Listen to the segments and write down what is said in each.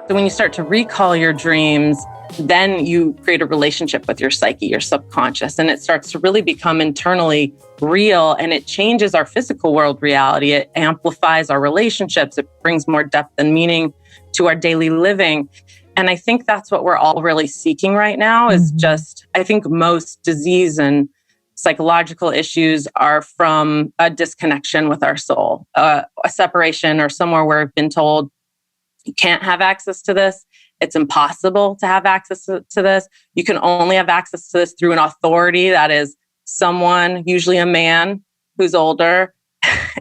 So when you start to recall your dreams, then you create a relationship with your psyche, your subconscious, and it starts to really become internally real, and it changes our physical world reality. It amplifies our relationships. It brings more depth and meaning to our daily living. And I think that's what we're all really seeking right now is just, I think most disease and psychological issues are from a disconnection with our soul, a separation, or somewhere where we've been told you can't have access to this. It's impossible to have access to this. You can only have access to this through an authority that is someone, usually a man who's older,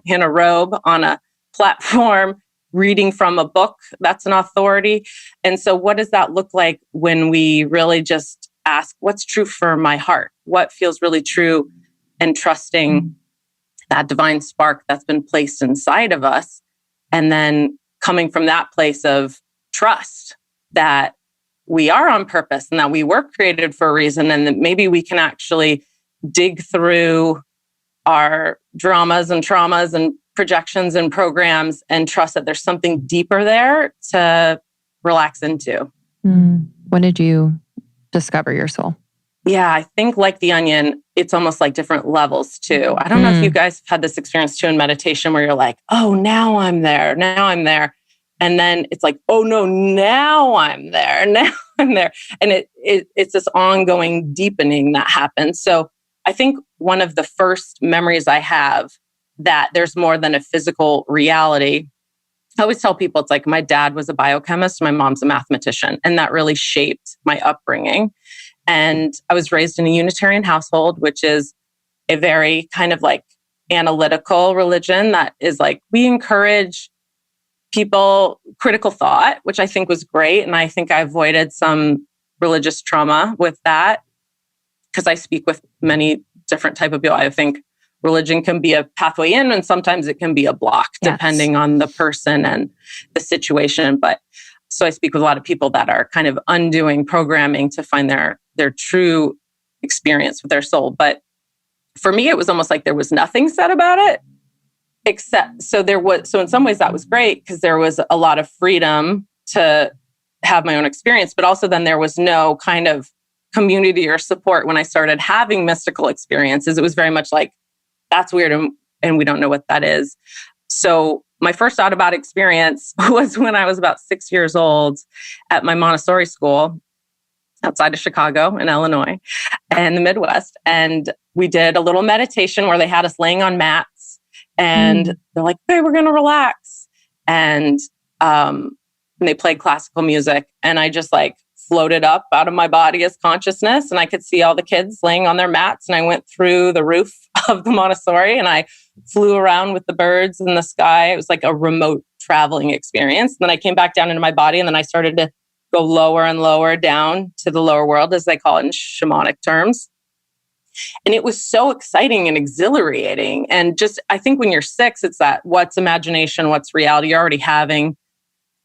in a robe on a platform, reading from a book. That's an authority. And so what does that look like when we really just ask, what's true for my heart? What feels really true? And trusting that divine spark that's been placed inside of us. And then coming from that place of trust that we are on purpose and that we were created for a reason, and that maybe we can actually dig through our dramas and traumas and projections and programs and trust that there's something deeper there to relax into. When did you discover your soul? Yeah, I think like the onion, it's almost like different levels too. I don't know if you guys have had this experience too in meditation where you're like, oh, now I'm there. Now I'm there. And then it's like, oh no, now I'm there. Now I'm there. And it's this ongoing deepening that happens. So I think one of the first memories I have that there's more than a physical reality. I always tell people it's like my dad was a biochemist, my mom's a mathematician, and that really shaped my upbringing. And I was raised in a Unitarian household, which is a very kind of like analytical religion that is like, we encourage people critical thought, which I think was great. And I think I avoided some religious trauma with that because I speak with many different type of people. I think religion can be a pathway in, and sometimes it can be a block depending on the person and the situation. But so I speak with a lot of people that are kind of undoing programming to find their true experience with their soul. But for me, it was almost like there was nothing said about it. So in some ways that was great because there was a lot of freedom to have my own experience, but also then there was no kind of community or support when I started having mystical experiences. It was very much like, that's weird and we don't know what that is. So my first out-of-body experience was when I was about 6 years old at my Montessori school outside of Chicago in Illinois and the Midwest. And we did a little meditation where they had us laying on mats. And they're like, hey, we're going to relax. And they played classical music. And I just like floated up out of my body as consciousness. And I could see all the kids laying on their mats. And I went through the roof of the Montessori and I flew around with the birds in the sky. It was like a remote traveling experience. And then I came back down into my body. And then I started to go lower and lower down to the lower world, as they call it in shamanic terms. And it was so exciting and exhilarating. And just, I think when you're 6, it's that what's imagination, what's reality you're already having.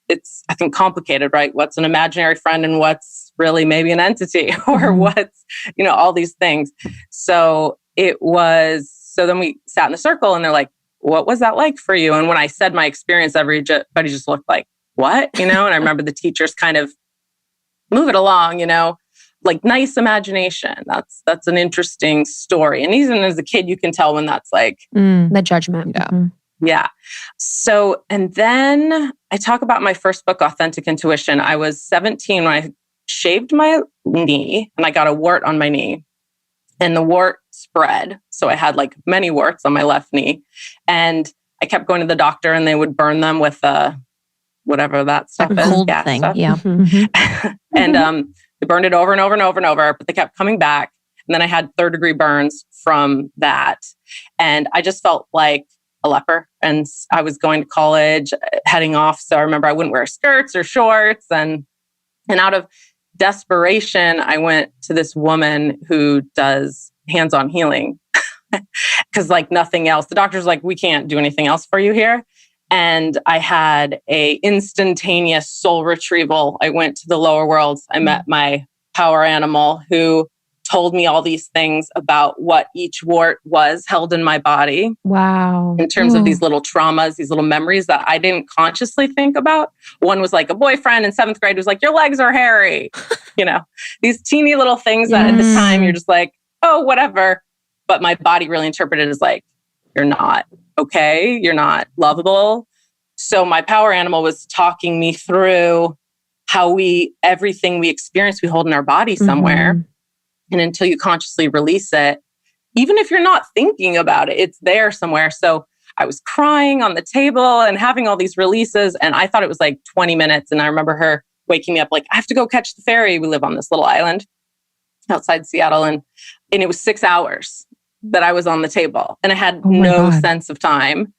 It's, I think, complicated, right? What's an imaginary friend and what's really maybe an entity or what's, all these things. So then we sat in the circle and they're like, what was that like for you? And when I said my experience, everybody just looked like, what? And I remember the teachers kind of move it along, like nice imagination. That's an interesting story. And even as a kid, you can tell when that's like the judgment. Yeah. Yeah. So, and then I talk about my first book, Authentic Intuition. I was 17 when I shaved my knee and I got a wart on my knee and the wart spread. So I had like many warts on my left knee and I kept going to the doctor and they would burn them with whatever that stuff is. Cold gas thing. stuff. Yeah. And they burned it over and over and over and over, but they kept coming back. And then I had 3rd-degree burns from that. And I just felt like a leper. And I was going to college, heading off. So I remember I wouldn't wear skirts or shorts. And out of desperation, I went to this woman who does hands-on healing. Because like nothing else, the doctor's like, we can't do anything else for you here. And I had a instantaneous soul retrieval. I went to the lower worlds. I met my power animal who told me all these things about what each wart was held in my body. Wow. In terms of these little traumas, these little memories that I didn't consciously think about. One was like a boyfriend in 7th grade who's like, your legs are hairy. These teeny little things that at the time you're just like, oh, whatever. But my body really interpreted as like, you're not okay. You're not lovable. So my power animal was talking me through how everything we experience, we hold in our body somewhere. And until you consciously release it, even if you're not thinking about it, it's there somewhere. So I was crying on the table and having all these releases. And I thought it was like 20 minutes. And I remember her waking me up like, I have to go catch the ferry. We live on this little island outside Seattle. And it was 6 hours that I was on the table. And I had no sense of time.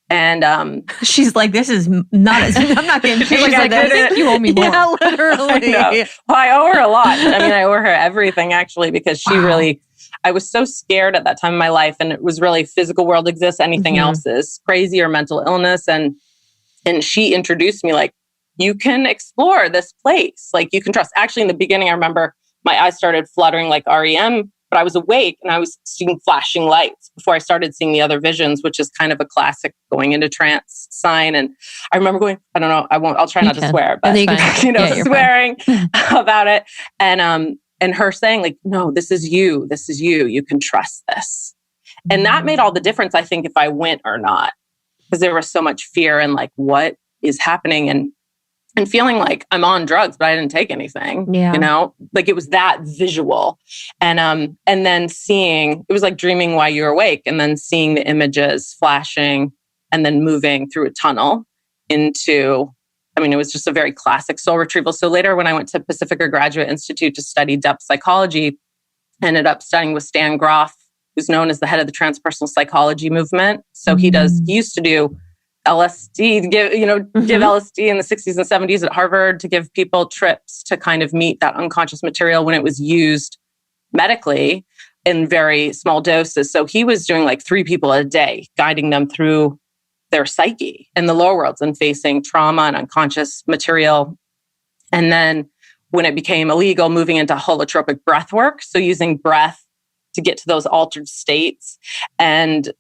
And she's like, this is not, I'm not getting paid for this. I think you owe me more. Yeah, literally. Well, I owe her a lot. I mean, I owe her everything actually, because she really, I was so scared at that time in my life. And it was really physical world exists. Anything else is crazy or mental illness. And she introduced me like, you can explore this place. Like you can trust. Actually, in the beginning, I remember my eyes started fluttering like REM, but I was awake and I was seeing flashing lights before I started seeing the other visions, which is kind of a classic going into trance sign. And I remember going, I don't know, I'll try not to swear, but swearing about it. And her saying like, no, this is you. You can trust this. And that made all the difference, I think, if I went or not, because there was so much fear and like, what is happening? And feeling like I'm on drugs, but I didn't take anything, like it was that visual. And then seeing, it was like dreaming while you're awake and then seeing the images flashing and then moving through a tunnel into, it was just a very classic soul retrieval. So later when I went to Pacifica Graduate Institute to study depth psychology, I ended up studying with Stan Groff, who's known as the head of the transpersonal psychology movement. So he used to do LSD, give LSD in the 60s and 70s at Harvard to give people trips to kind of meet that unconscious material when it was used medically in very small doses. So he was doing like 3 people a day, guiding them through their psyche in the lower worlds and facing trauma and unconscious material. And then when it became illegal, moving into holotropic breathwork. So using breath to get to those altered states. And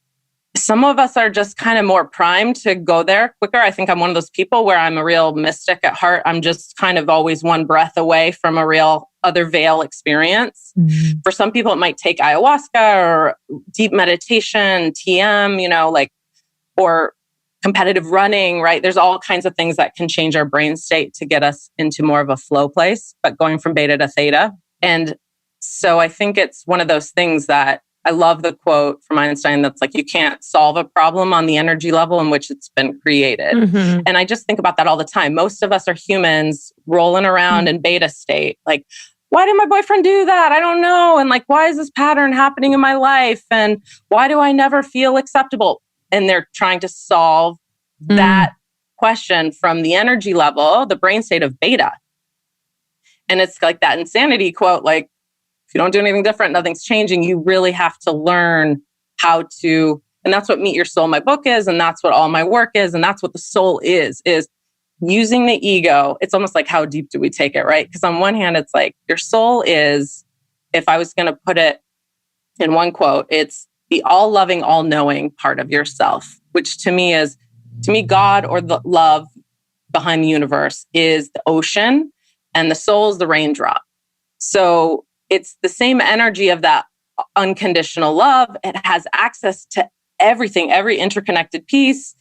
some of us are just kind of more primed to go there quicker. I think I'm one of those people where I'm a real mystic at heart. I'm just kind of always one breath away from a real other veil experience. For some people, it might take ayahuasca or deep meditation, TM, or competitive running, right? There's all kinds of things that can change our brain state to get us into more of a flow place, but going from beta to theta. And so I think it's one of those things that I love the quote from Einstein that's like, you can't solve a problem on the energy level in which it's been created. And I just think about that all the time. Most of us are humans rolling around in beta state. Like, why did my boyfriend do that? I don't know. And like, why is this pattern happening in my life? And why do I never feel acceptable? And they're trying to solve that question from the energy level, the brain state of beta. And it's like that insanity quote, like, if you don't do anything different, nothing's changing. You really have to learn how to, and that's what Meet Your Soul, my book is, and that's what all my work is, and that's what the soul is using the ego. It's almost like, how deep do we take it, right? Because on one hand, it's like, your soul is, if I was going to put it in one quote, it's the all-loving, all-knowing part of yourself, which to me, God, or the love behind the universe, is the ocean, and the soul is the raindrop. So it's the same energy of that unconditional love. It has access to everything, every interconnected piece,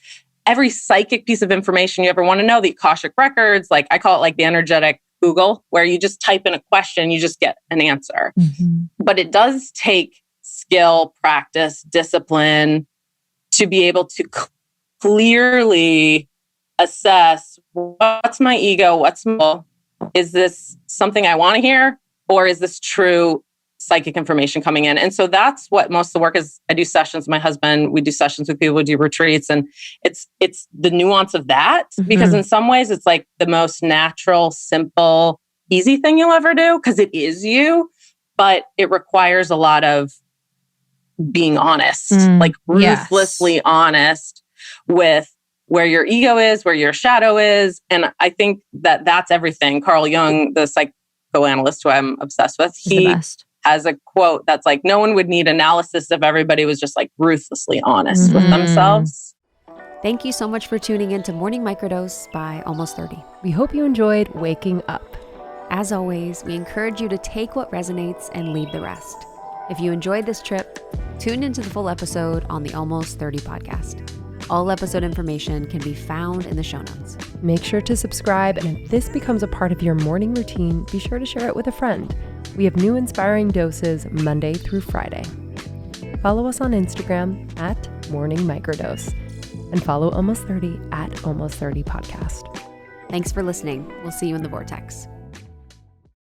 every psychic piece of information you ever want to know, the Akashic records. Like I call it like the energetic Google, where you just type in a question, you just get an answer. But it does take skill, practice, discipline to be able to clearly assess what's my ego, is this something I want to hear? Or is this true psychic information coming in? And so that's what most of the work is. I do sessions with my husband. We do sessions with people. We do retreats. And it's the nuance of that. Because in some ways, it's like the most natural, simple, easy thing you'll ever do because it is you. But it requires a lot of being honest, like ruthlessly honest with where your ego is, where your shadow is. And I think that that's everything. Carl Jung, the psychoanalyst who I'm obsessed with, he has a quote that's like, no one would need analysis if everybody was just like ruthlessly honest with themselves. Thank you so much for tuning in to Morning Microdose by Almost 30. We hope you enjoyed waking up. As always, we encourage you to take what resonates and leave the rest. If you enjoyed this trip, tune into the full episode on the Almost 30 podcast. All episode information can be found in the show notes. Make sure to subscribe, and if this becomes a part of your morning routine, be sure to share it with a friend. We have new inspiring doses Monday through Friday. Follow us on Instagram at Morning Microdose, and follow Almost 30 at Almost 30 Podcast. Thanks for listening. We'll see you in the vortex.